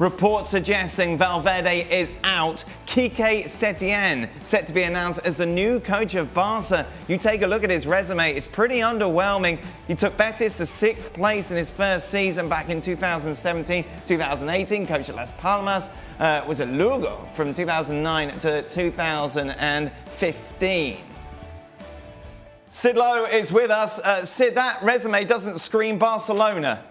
Reports suggesting Valverde is out. Quique Setién set to be announced as the new coach of Barca. You take a look at his resume, it's pretty underwhelming. He took Betis to 6th place in his first season back in 2017-2018, coached at Las Palmas, was at Lugo from 2009 to 2015. Sid Lowe is with us. Sid, that resume doesn't scream Barcelona.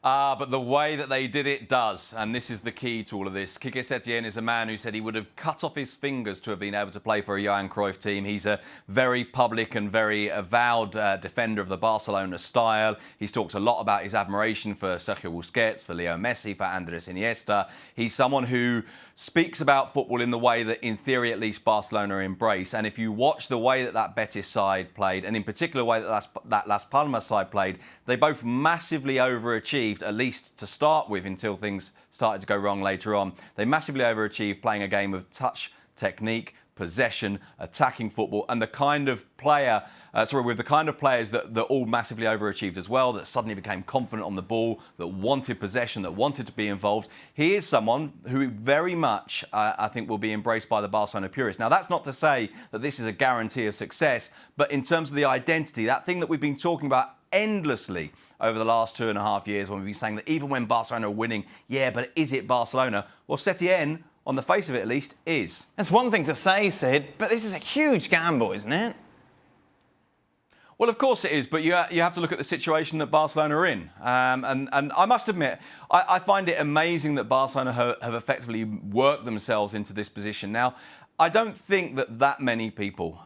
But the way that they did it does, and this is the key to all of this. Quique Setién is a man who said he would have cut off his fingers to have been able to play for a Johan Cruyff team. He's a very public and very avowed defender of the Barcelona style. He's talked a lot about his admiration for Sergio Busquets, for Leo Messi, for Andres Iniesta. He's someone who speaks about football in the way that, in theory at least, Barcelona embrace. And if you watch the way that Betis side played, and in particular the way that Las Palmas side played, they both massively overachieved, at least to start with, until things started to go wrong later on. They massively overachieved playing a game of touch, technique, possession, attacking football, and the kind of player, with the kind of players that all massively overachieved as well, that suddenly became confident on the ball, that wanted possession, that wanted to be involved. He is someone who very much, I think, will be embraced by the Barcelona purists. Now, that's not to say that this is a guarantee of success, but in terms of the identity, that thing that we've been talking about endlessly over the last 2.5 years, when we've been saying that even when Barcelona are winning, yeah, but is it Barcelona? Well, Setién, on the face of it at least, is. That's one thing to say, Sid, but this is a huge gamble, isn't it? Well, of course it is, but you have to look at the situation that Barcelona are in. And I must admit, I find it amazing that Barcelona have effectively worked themselves into this position. Now, I don't think that many people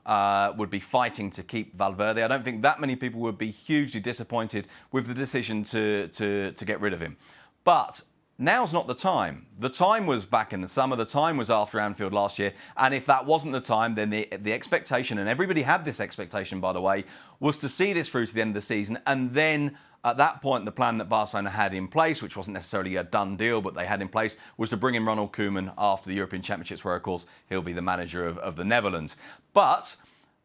would be fighting to keep Valverde. I don't think that many people would be hugely disappointed with the decision to get rid of him. But now's not the time. The time was back in the summer. The time was after Anfield last year. And if that wasn't the time, then the expectation, and everybody had this expectation, by the way, was to see this through to the end of the season. And then at that point, the plan that Barcelona had in place, which wasn't necessarily a done deal, but they had in place, was to bring in Ronald Koeman after the European Championships, where, of course, he'll be the manager of the Netherlands. But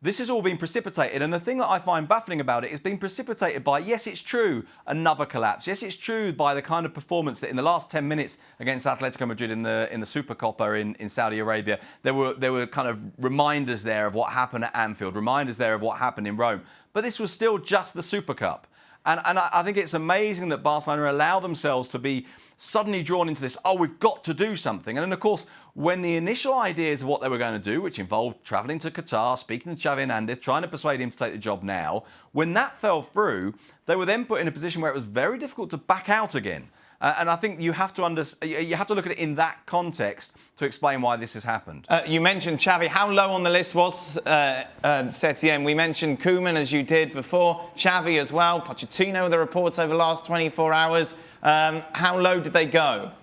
this has all been precipitated, and the thing that I find baffling about it is being precipitated by, yes, it's true, another collapse. Yes, it's true by the kind of performance that in the last 10 minutes against Atletico Madrid in the Supercopa in Saudi Arabia, there were kind of reminders there of what happened at Anfield, reminders there of what happened in Rome. But this was still just the Super Cup. And I think it's amazing that Barcelona allow themselves to be suddenly drawn into this, oh, we've got to do something. And then, of course, when the initial ideas of what they were going to do, which involved travelling to Qatar, speaking to Xavi Hernandez, trying to persuade him to take the job now, when that fell through, they were then put in a position where it was very difficult to back out again. And I think you have to look at it in that context to explain why this has happened. You mentioned Xavi. How low on the list was Setién? We mentioned Koeman, as you did before. Xavi as well. Pochettino, the reports over the last 24 hours. How low did they go?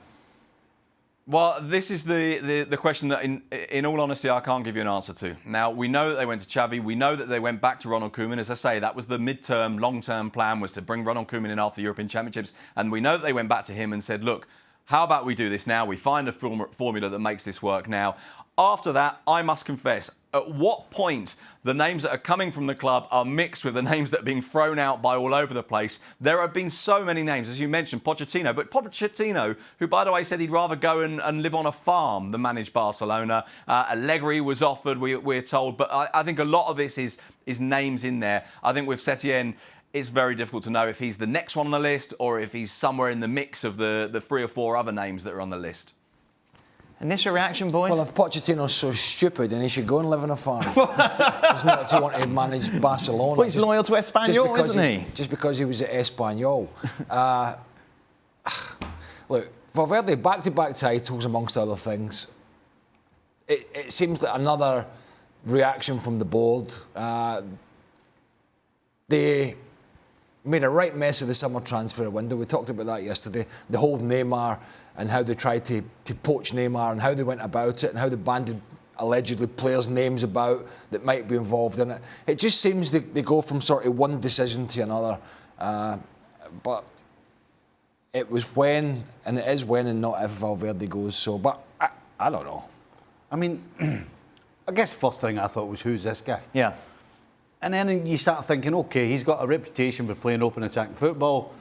Well, this is the question that, in all honesty, I can't give you an answer to. Now, we know that they went to Xavi. We know that they went back to Ronald Koeman. As I say, that was the mid-term, long-term plan, was to bring Ronald Koeman in after the European Championships. And we know that they went back to him and said, look, how about we do this now? We find a formula that makes this work now. After that, I must confess, at what point the names that are coming from the club are mixed with the names that are being thrown out by all over the place. There have been so many names, as you mentioned, Pochettino. But Pochettino, who, by the way, said he'd rather go and live on a farm than manage Barcelona. Allegri was offered, we're told. But I think a lot of this is names in there. I think with Setién, it's very difficult to know if he's the next one on the list or if he's somewhere in the mix of the 3 or 4 other names that are on the list. Initial reaction, boys? Well, if Pochettino's so stupid, then he should go and live on a farm. He's not to want to manage Barcelona. Well, he's loyal to Espanyol, isn't he? Just because he was at Espanyol. Look, Valverde, back-to-back titles, amongst other things. It seems like another reaction from the board. They made a right mess of the summer transfer window. We talked about that yesterday. The whole Neymar and how they tried to poach Neymar and how they went about it and how they banded allegedly players' names about that might be involved in it. It just seems they go from sort of one decision to another. But it was when, and it is when and not if Valverde goes. So, but I don't know. I mean, I guess the first thing I thought was, who's this guy? Yeah. And then you start thinking, OK, he's got a reputation for playing open attacking football.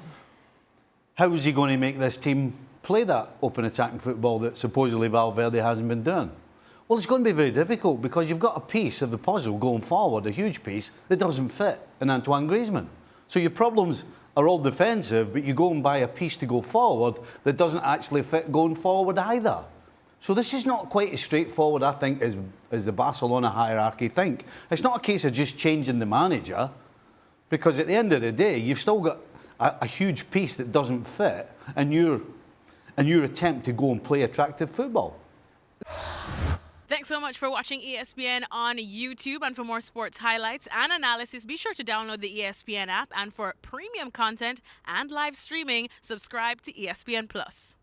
How is he going to make this team play that open attacking football that supposedly Valverde hasn't been doing? Well, it's going to be very difficult because you've got a piece of the puzzle going forward, a huge piece, that doesn't fit in Antoine Griezmann. So your problems are all defensive, but you go and buy a piece to go forward that doesn't actually fit going forward either. So this is not quite as straightforward, I think, as the Barcelona hierarchy think. It's not a case of just changing the manager, because at the end of the day, you've still got a huge piece that doesn't fit, and your attempt to go and play attractive football. Thanks so much for watching ESPN on YouTube. And for more sports highlights and analysis, be sure to download the ESPN app. And for premium content and live streaming, subscribe to ESPN Plus.